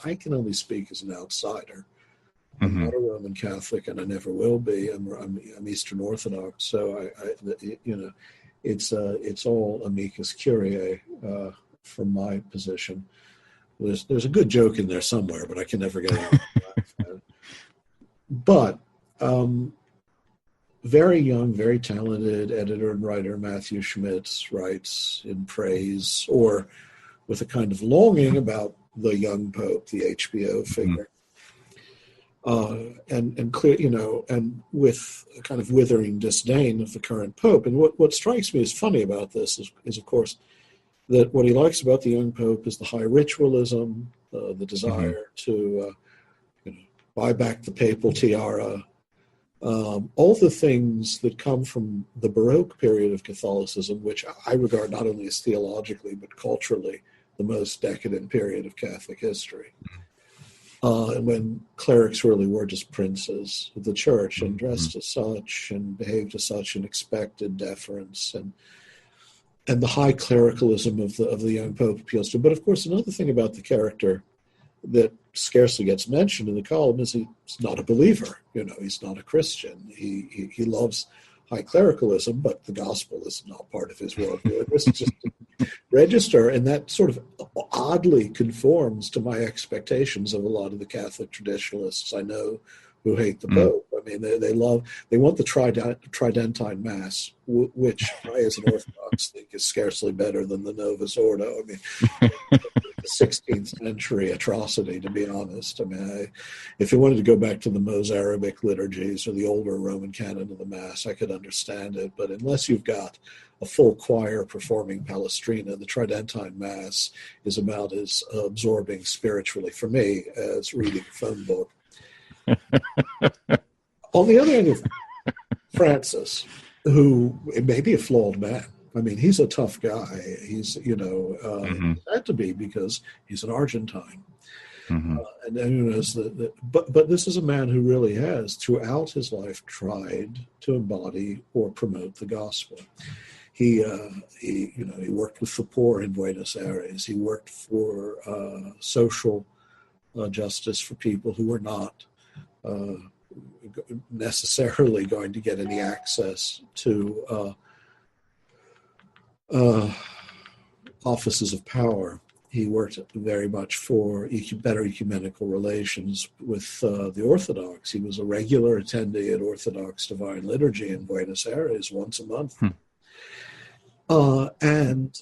I can only speak as an outsider. I'm Mm-hmm. not a Roman Catholic, and I never will be. I'm Eastern Orthodox, so it's all amicus curiae from my position. There's a good joke in there somewhere, but I can never get it. But very young, very talented editor and writer Matthew Schmitz writes in praise or with a kind of longing about the young Pope, the HBO figure. And clear, and with a kind of withering disdain of the current Pope. And what strikes me as funny about this is of course, that what he likes about the young Pope is the high ritualism, the desire to buy back the papal tiara, all the things that come from the Baroque period of Catholicism, which I regard not only as theologically but culturally the most decadent period of Catholic history. And when clerics really were just princes of the church and dressed as such and behaved as such and expected deference and the high clericalism of the young Pope appeals to. But of course, another thing about the character that scarcely gets mentioned in the column is he's not a believer. He's not a Christian. He loves high clericalism, but the gospel is not part of his worldview. This is just register, and that sort of oddly conforms to my expectations of a lot of the Catholic traditionalists I know who hate the Pope. I mean, they want the Tridentine Mass, which I, as an Orthodox, think is scarcely better than the Novus Ordo. I mean, the 16th century atrocity, to be honest. I mean, if you wanted to go back to the Mozarabic liturgies or the older Roman canon of the Mass, I could understand it. But unless you've got a full choir performing Palestrina, the Tridentine Mass is about as absorbing spiritually for me as reading a phone book. On the other hand, Francis, who may be a flawed man. I mean, he's a tough guy. He's, had to be because he's an Argentine. And who knows but this is a man who really has, throughout his life, tried to embody or promote the gospel. He worked with the poor in Buenos Aires. He worked for social justice for people who were not necessarily going to get any access to offices of power. He worked very much for better ecumenical relations with the Orthodox. He was a regular attendee at Orthodox Divine Liturgy in Buenos Aires once a month. And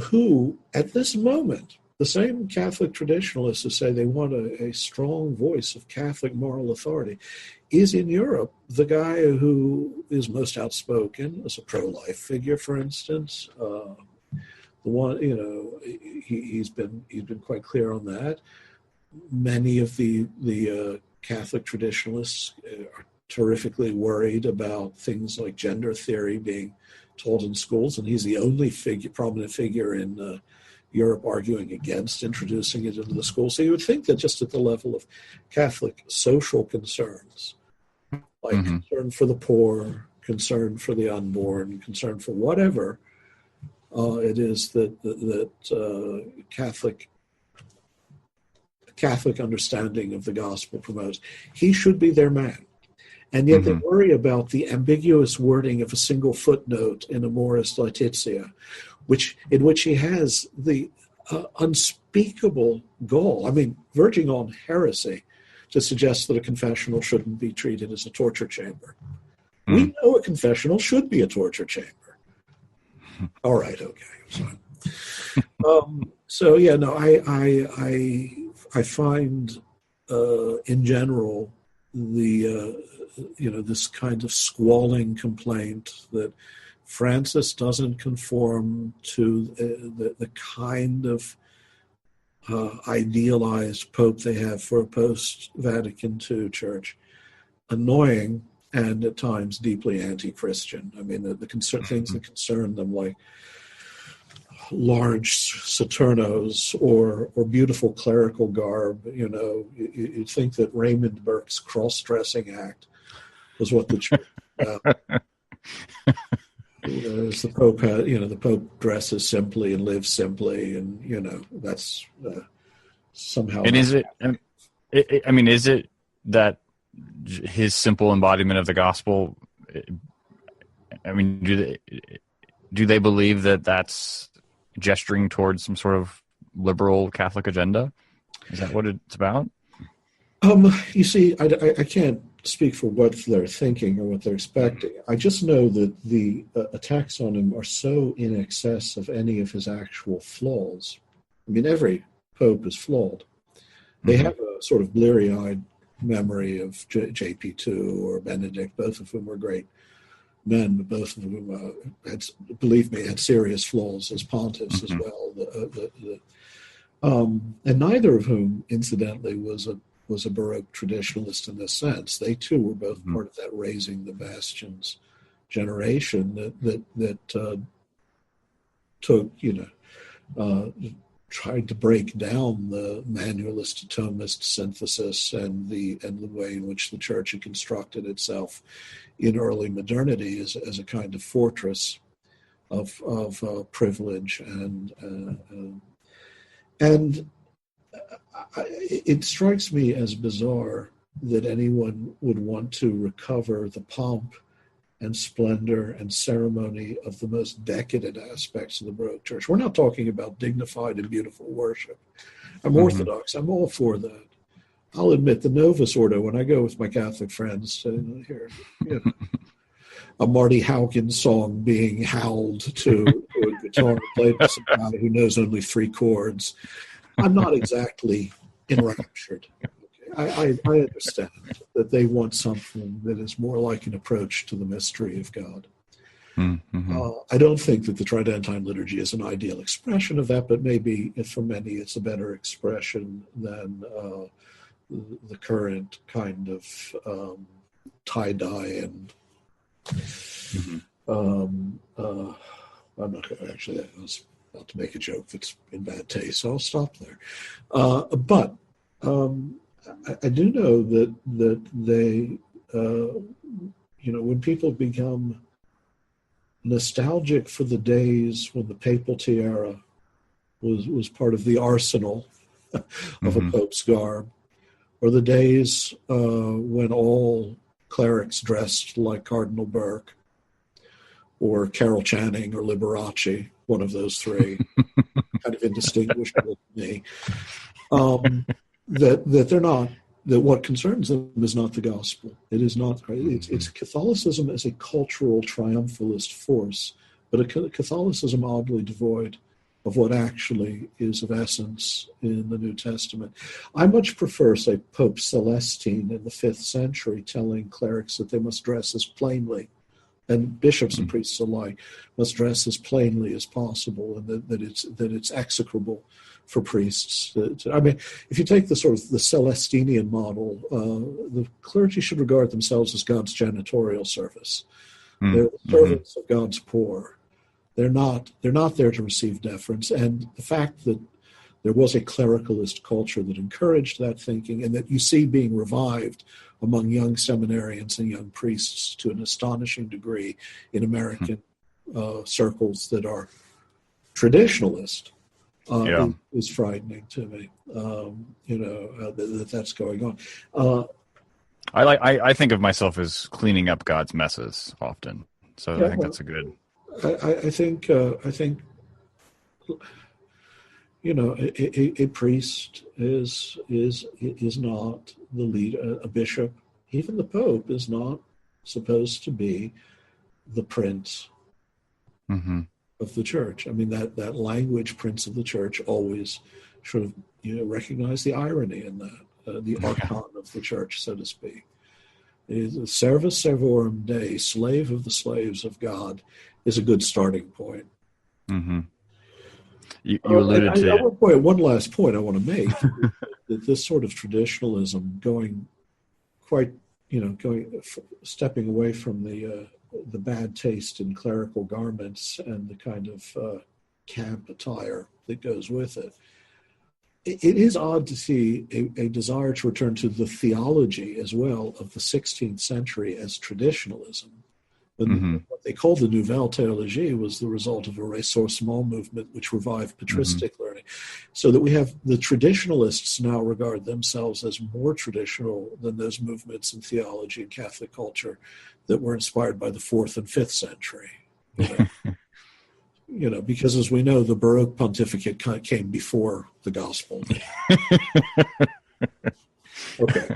who, at this moment, the same Catholic traditionalists who say they want a strong voice of Catholic moral authority, is in Europe the guy who is most outspoken as a pro-life figure, for instance. The one, he's been quite clear on that. Many of the Catholic traditionalists are terrifically worried about things like gender theory being taught in schools, and he's the only prominent figure in Europe arguing against introducing it into the school. So you would think that just at the level of Catholic social concerns, like concern for the poor, concern for the unborn, concern for whatever it is that Catholic understanding of the gospel promotes, he should be their man. And yet they worry about the ambiguous wording of a single footnote in Amoris Laetitia, in which he has the unspeakable gall, verging on heresy, to suggest that a confessional shouldn't be treated as a torture chamber. We know a confessional should be a torture chamber. All right, okay, I'm sorry. So yeah, no, I find in general this kind of squalling complaint that Francis doesn't conform to the kind of idealized pope they have for a post-Vatican II church annoying and at times deeply anti-Christian. I mean, the things that concern them, like large Saturnos or beautiful clerical garb, you'd think that Raymond Burke's cross-dressing act was what the church was about. As the Pope the Pope dresses simply and lives simply, and that's somehow. And is it? I mean, is it that his simple embodiment of the gospel? I mean, do they believe that that's gesturing towards some sort of liberal Catholic agenda? Is that what it's about? You see, I can't speak for what they're thinking or what they're expecting. I just know that the attacks on him are so in excess of any of his actual flaws. I mean, every pope is flawed. They have a sort of bleary-eyed memory of JP2 or Benedict, both of whom were great men, but both of whom, believe me, had serious flaws as pontiffs as well. And neither of whom, incidentally, was a Baroque traditionalist in this sense. They too were both part of that raising the bastions generation that took, tried to break down the manualist to Thomist synthesis and the way in which the church had constructed itself in early modernity as a kind of fortress of privilege and it strikes me as bizarre that anyone would want to recover the pomp and splendor and ceremony of the most decadent aspects of the Baroque church. We're not talking about dignified and beautiful worship. I'm Orthodox. I'm all for that. I'll admit the Novus Ordo, when I go with my Catholic friends, hear a Marty Hawkins song being howled to a guitar played by somebody who knows only 3 chords, I'm not exactly enraptured. I understand that they want something that is more like an approach to the mystery of God. I don't think that the Tridentine liturgy is an ideal expression of that, but maybe for many it's a better expression than the current kind of tie-dye and I'm not going to actually, I was about to make a joke that's in bad taste, so I'll stop there. But I do know that they, when people become nostalgic for the days when the papal tiara was part of the arsenal of a pope's garb, or the days when all clerics dressed like Cardinal Burke, or Carol Channing, or Liberace, one of those 3, kind of indistinguishable to me. That they're not, that what concerns them is not the gospel. It is not, it's Catholicism as a cultural triumphalist force, but a Catholicism oddly devoid of what actually is of essence in the New Testament. I much prefer, say, Pope Celestine in the 5th century telling clerics that they must dress as plainly, and bishops and priests alike must dress as plainly as possible, and that it's execrable for priests. I mean, if you take the sort of the Celestinian model, the clergy should regard themselves as God's janitorial service. They're the servants of God's poor. They're not there to receive deference. And the fact that there was a clericalist culture that encouraged that thinking, and that you see being revived among young seminarians and young priests to an astonishing degree in American circles that are traditionalist, is frightening to me. That's going on. I think of myself as cleaning up God's messes often, so I think that's a good. I think a priest is not the leader. A bishop, even the Pope, is not supposed to be the prince of the church. I mean, that language, prince of the church, always sort of recognize the irony in that, the archon of the church, so to speak. Servus servorum Dei, slave of the slaves of God, is a good starting point. You alluded to one last point I want to make, that this sort of traditionalism stepping away from the bad taste in clerical garments and the kind of camp attire that goes with it. It is odd to see a desire to return to the theology as well of the 16th century as traditionalism, And what they called the Nouvelle Théologie was the result of a ressourcement movement which revived patristic learning. So that we have the traditionalists now regard themselves as more traditional than those movements in theology and Catholic culture that were inspired by the 4th and 5th century. Because as we know, the Baroque pontificate came before the gospel. Okay.